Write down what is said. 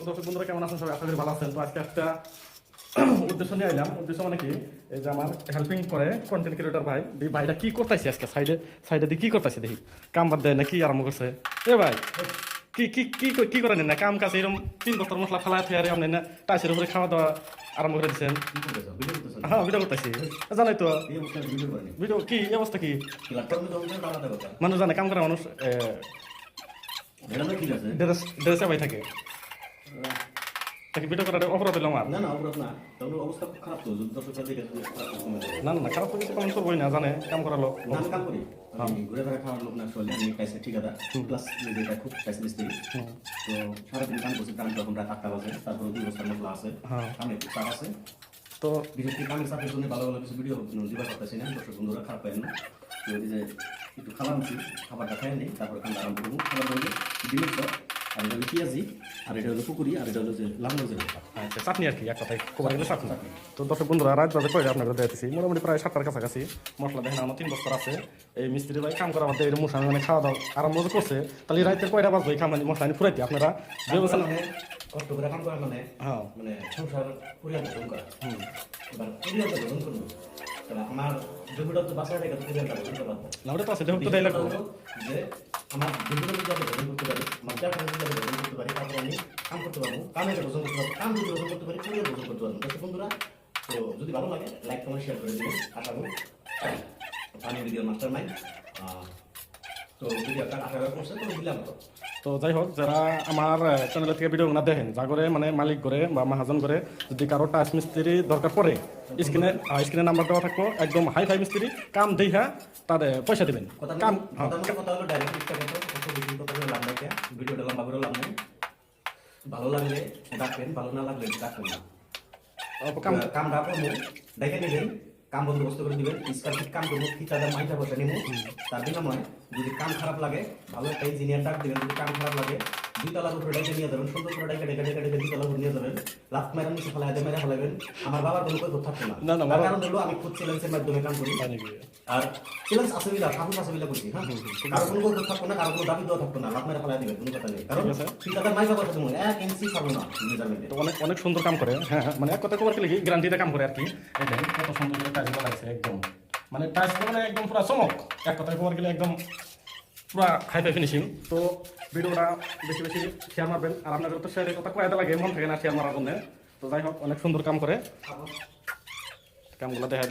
তো দর্শক বন্ধুরা কেমন আছেন সবাই? আশা করি ভালো আছেন। তো আজকে একটা উদ্দেশ্য নিয়ে আইলাম। উদ্দেশ্য মানে কি, এই যে আমার হেল্পিং করে কন্টেন্ট ক্রিয়েটর ভাই, এই ভাইটা কি করতেছে আজকে সাইডে সাইডে দিয়ে কি করতেছে দেখি, কাম বাদ দেয় না কি আরম্ভ করছে। এ ভাই কি কি কি কি করেন না কাম কাজ এরকম 3 বছর মশলা ফেলা থেকে আপনি না টাইসের উপরে খাওয়া দাওয়া আরম্ভ করে দিচ্ছেন। হ্যাঁ ভিডিও করতেছি, জানাই তো ভিডিও কি এই অবস্থা কি মানুষ জানে কাম করা মানুষ ড্রেসে ভাই থাকে তাকে ভিডিও করার অপরাধ হলো আমার। না না অপরাধ না, তাহলে অবস্থা খুব খারাপ তো, যদি দর্শকরা দেখে যদি খারাপ comment করে। না না খারাপ তো কিছু কমেন্ট করবোই না, জানে কাম করালো। না, আমি কাম করি, আমি ঘুরে বেড়া খাওয়ার লোক না আসলে, আমি কাছে ঠিকাদার প্লাস নিজেটা খুব কাছে মিস্ত্রি। তো সারাদিন কাম করছি, কাম যখন রাত 8টা বাজে, তারপরে 2 বছর মশলা আছে, কামে একটু চাপ আছে। তো বিশেষ করে কামের চাপের জন্য ভালো ভালো কিছু ভিডিও দিবার করতেছি না, দর্শক বন্ধুরা খারাপ পাই না। তো এই যে একটু খাবার আনছি, খাবারটা খাই নিই, তারপরে কামটা আরম্ভ করবো। খাবার হলো ডিমের চপ, আর এটা হলো পেঁয়াজি, আর এটা হলো পুকুরি, আর এটা হলো যে লাল মরিচের ভর্তা। আচ্ছা চাটনি আর কি, এক কথায় কোবার গেলে চাটনি। তো দর্শক বন্ধুরা রাত বাজে কয়টা আপনাদের দিয়েছি, মোটামুটি প্রায় 7টার কাছাকাছি। মশলা দেখেন আমার 3 বছর আছে। এই মিস্ত্রি ভাই কাম করা আমাদের এরকম মশলা মানে খাওয়া দাওয়া আরম্ভ করছে, তাহলে রাতে কয়টা বাজবে এই খামানি মশলা আনি ফুরাইতে আপনারা ভেবেছেন? কষ্ট করে কাম করা মানে হ্যাঁ মানে সংসার পরিবার গঠন করা। এবার পরিবার গঠন করবো, তাহলে আমার জমিটা তো বাসায় রেখে পরিবারটা গঠন করতে পারবো না ওটা তো আছে, দেখুন তো তাই লাগবে যে আমার জমিটা যদি আমি গঠন করতে পারি, আমার চারটা যদি আমি গঠন করতে পারি, তারপরে আমি কাম করতে পারবো, কামের গঠন করতে পারবো, কাম যদি গঠন করতে পারি, পরিবার গঠন করতে পারবো। দর্শক বন্ধুরা, তো যদি ভালো লাগে লাইক কমেন্ট শেয়ার করে দিবেন। আশা করি পানীয় ভিডিও মাস্টার মাইন্ড। তো যদি আপনার আশা করছে তো দিলাম তো। তো যাই হোক, যারা আমার চ্যানেল থেকে ভিডিও না দেখেন, যা করে মানে মালিক করে বা মহাজন করে, যদি কারো টাচ মিস্ত্রি দরকার পড়ে, স্ক্রিনে নাম্বার দেওয়া থাকবো, একদম হাই ফাই মিস্ত্রি কাম দেখা তাদের পয়সা দিবেন। কাম কথা হলো ডাইরেক্ট ইচ্ছা করতে বেশি কথা বলে লাভ নাই, ভিডিওটা লম্বা করে লাভ নাই। ভালো লাগলে ডাকবেন, ভালো না লাগলে ডাকবেন না। কাম ডাকবো দেখে নেবেন, কাম বন্দোবস্ত করে দিবেন, স্কারফিট কাম করবো, ঠিকাদার মাইটা পয়সা নেবো তার বিনিময়ে। যদি কাম খারাপ লাগে ভালো একটা ইঞ্জিনিয়ার ডাক দিবেন, যদি কাম খারাপ লাগে 2 তলার উপরে ডেকে নিয়ে যাবেন, সুন্দর করে ডেকে 2 তলার উপরে নিয়ে যাবেন, লাফ মেরা নিচে ফেলায় মেরা ফেলাবেন। আমার বাবার কোনো কৈফিয়ত থাকবে না। তার কারণ হলো আমি খুব চ্যালেঞ্জের মাধ্যমে কাম করি, আর চ্যালেঞ্জ আছে বিলা সাহস আছে বিলা করছি। হ্যাঁ, কারো কোনো কৈফিয়ত থাকবে না, কারো কোনো দাবি দেওয়া থাকবে না, লাফ মেরা ফেলায় দিবেন, কোনো কথা নেই। কারণ ঠিকাদার মাইকা পয়সা দেবো 1 ইঞ্চি খাবো না মেজারমেন্টে। তো অনেক অনেক সুন্দর কাম করে। হ্যাঁ মানে এক কথা কবার কি গ্যারান্টিতে কাম করে আর কি। এটা কত সুন্দর করে টাইস লাগাইছে একদম, মানে টাইস মানে একদম পুরো চমক। এক কথায় কবার গেলে একদম পুরো হাই ফাই ফিনিশিং। তো ভিডিওটা বেশি বেশি শেয়ার মারবেন, আর আপনাদের তো শেয়ারের কথা কয়টা লাগে মন থাকে না শেয়ার মারার জন্য। তো যাই হোক অনেক সুন্দর কাম করে, কামগুলো দেখা দিলাম।